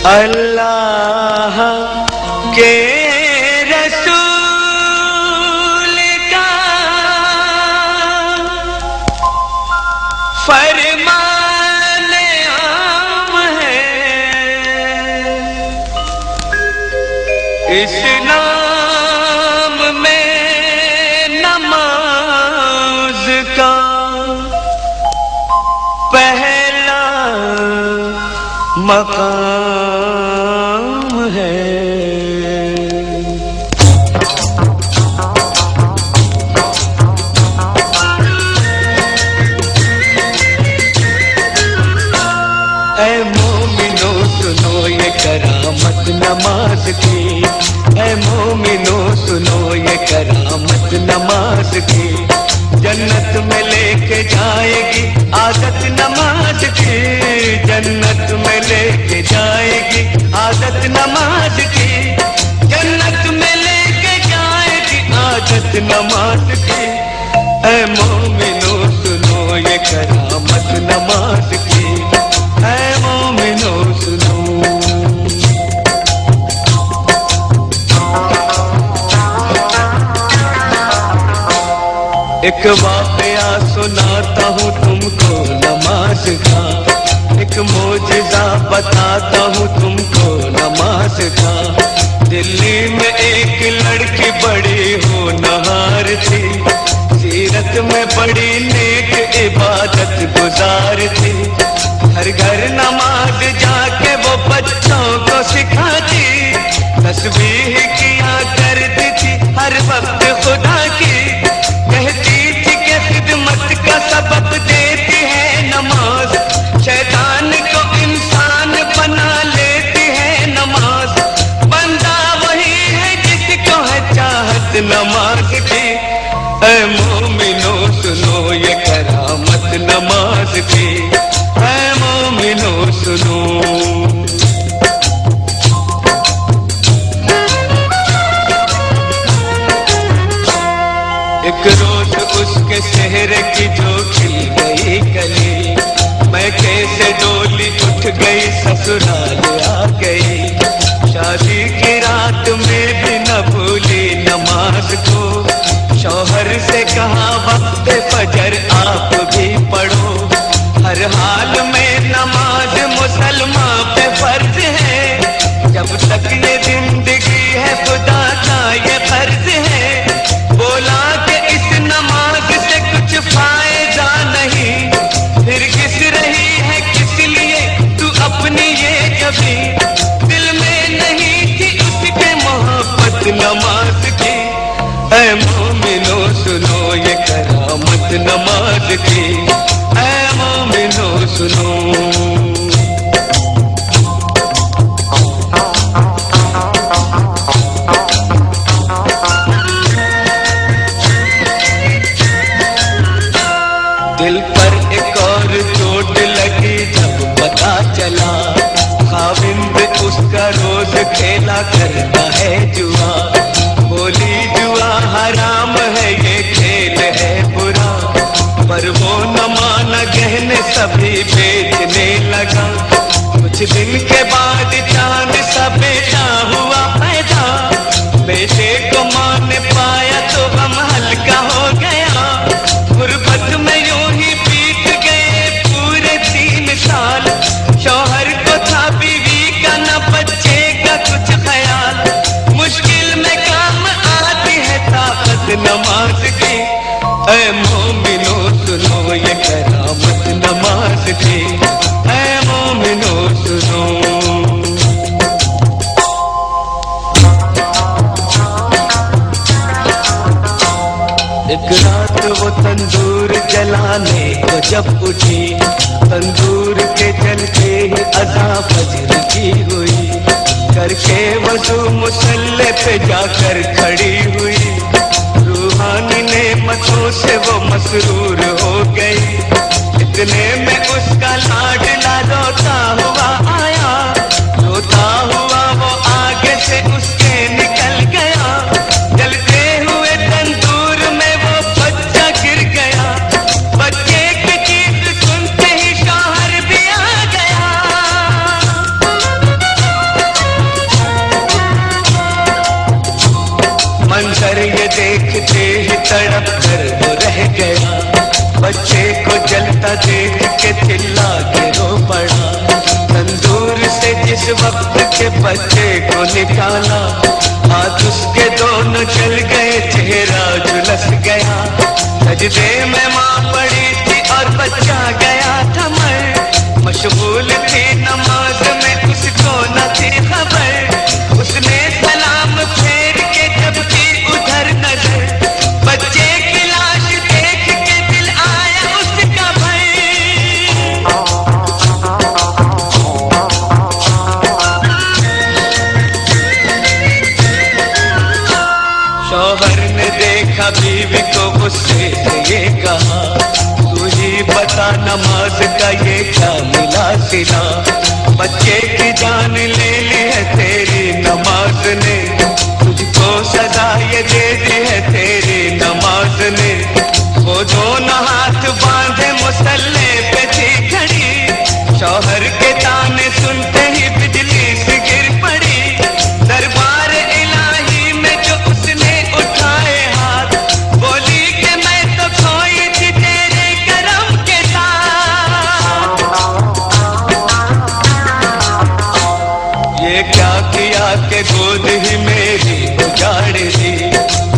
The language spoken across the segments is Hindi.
अल्लाह के रसूल का फरमान आम है, इस्लाम में नमाज का पहला मकाम है। ऐ मोमिनो सुनो ये करामत नमाज की, ऐ मोमिनो सुनो ये करामत नमाज की। जन्नत में लेके जाएगी आदत नमाज की, जन्नत में लेके जाएगी आदत नमाज की, जन्नत में लेके जाएगी आदत नमाज की। ऐ मोमिनो सुनो ये करामत नमाज की, ऐ मोमिनो सुनो। एक वाक़या सुनाता हूँ तुमको नमाज का, एक मोजिज़ा बताता हूँ तुमको नमाज का। दिल्ली में एक लड़की बड़ी होनहार थी, सीरत में बड़ी नेक इबादत गुजार थी। हर घर नमाज जाके वो बच्चों को सिखाती, तस्बीह किया करती थी हर वक्त खुदा की। कहती थी कि खिदमत का सबक देती है नमाज, शैतान को इंसान बना लेती है नमाज। बंदा वही है जिसको है चाहत नमाज की। ऐ मोमिनो सुनो ये करामत नमाज की, ऐ मोमिनो सुनो। एक रोज उसके शहर की जो खिल गई कली, मैं कैसे डोली उठ गई ससुराल आ गई। शादी की रात में भी न भूली नमाज को, शौहर से कहा वक्त फजर आप भी पढ़ो। हर हाल में नमाज मुसलमान पे फर्ज है, जब तक ये जिंदगी है खुदा का ये फर्ज है। बोला कि इस नमाज से कुछ फायदा नहीं, फिर किस रही है किस लिए तू अपनी ये कभी। दिल में नहीं थी उसके मोहब्बत नमाज की। ऐ मोमिनो सुनो ये करामत नमाज की, ऐ मोमिनो सुनो। दिल पर एक और चोट लगी जब पता चला, खाविंद उसका रोज खेला करता है जुआ। बोली जुआ हराम है ये खेल है बुरा, पर वो न माना गहने सभी बेचने लगा। कुछ दिन के बाद चांद सा बेटा हुआ पैदा, बेटे को माँ ने पाया तो गम हल्का हो गया। गुर्बत में यूं ही बीत गए पूरे 3 साल, शौहर को था बीवी का न बच्चे का कुछ ख्याल। मुश्किल में काम आती है ताकत नमाज की। ऐ मोमिनो सुनो ये करामत नमाज की, ऐ मोमिनो सुनो। एक रात वो तंदूर जलाने को जब उठी, तंदूर के जलते ही अज़ां फज्र की हुई। करके वज़ू मुसल्ले पे जाकर खड़ी हुई, रूहानी नेमतों से वो मसरूर हो गई। इतने में उसका लाडला रोता हुआ आया, रोता हुआ वो आगे से उसके निकल गया। जलते हुए तंदूर में वो बच्चा गिर गया, बच्चे की चीख सुनते ही शौहर भी आ गया। तड़प कर वो रह गया। बच्चे को जलता देख के चिल्ला के रो पड़ा। तंदूर से जिस वक्त के बच्चे को निकाला, हाथ उसके दोनों जल गए, चेहरा झुलस गया। सजदे में माँ पड़ी थी और बच्चा गया था मर। मशगूल थी नमाज में, उसको न थी खबर। उसने सलाम फेर के जब की उधर नजर, बच्चे की लाश देख के दिल आया उसका भय। शौहर ने देखा बीवी को, गुस्से से ये कहा, तू ही बता नमाज का ये क्या मिला सिला। बच्चे की जान ले ली है तेरी नमाज ने, तुझको सजा ये दे दी है तेरी नमाज ने। वो दोनों हाथ बांधे मुसल्ले पे थी खड़ी, शौहर के ताने सुनते ही बिजली से गिर पड़ी। दरबार इलाही में जो उसने उठाए हाथ, बोली कि मैं तो खोई थी तेरे करम के साथ। ये क्या किया कि गोद ही मेरी उजाड़ दी,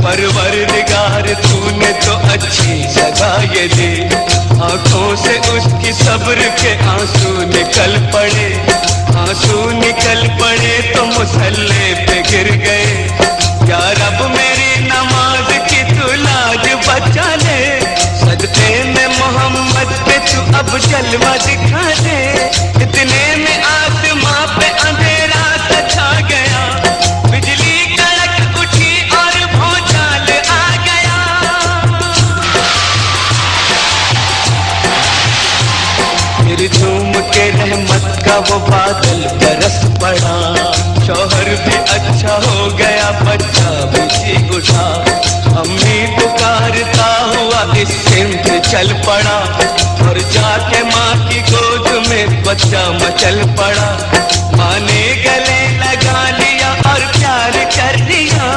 परवरदिगार तूने तो अच्छी सजा ये दी। आंखों से उसकी सब्र के आंसू निकल पड़े, आंसू निकल पड़े तो मुसल्ले पे गिर गए। या रब मेरी नमाज की तू लाज बचा ले, सदके में मोहम्मद पे तू अब जलवा दिखा दे। इतने में आसमां पे अंधेरा सा छा गया, बिजली कड़क उठी और भूचाल आ गया। फिर झूम के रहमत का वो बादल बरस पड़ा। शौहर भी अच्छा हो गया, बच्चा भी ठीक उठा। अम्मी पुकारता हुआ इस सिमत चल पड़ा, और जाके माँ की गोद में बच्चा मचल पड़ा। माँ ने गले लगा लिया और प्यार कर दिया,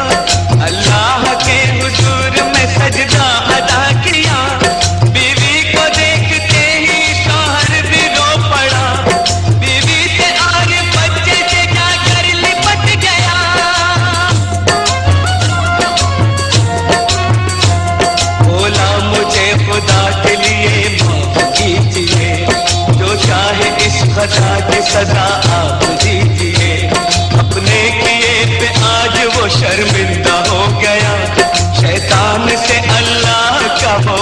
अल्लाह के हुजूर में सजदा अदा किया। बीवी को देखते ही शौहर भी रो पड़ा, बीवी से और बच्चे से जाकर लिपट गया। बोला मुझे खुदा के लिए माफ कीजिए, जो चाहे इस खता की सजा आप दीजिए। अपने किए पे आज वो शर्मिंदा हो गया, शैतान से अल्लाह का वो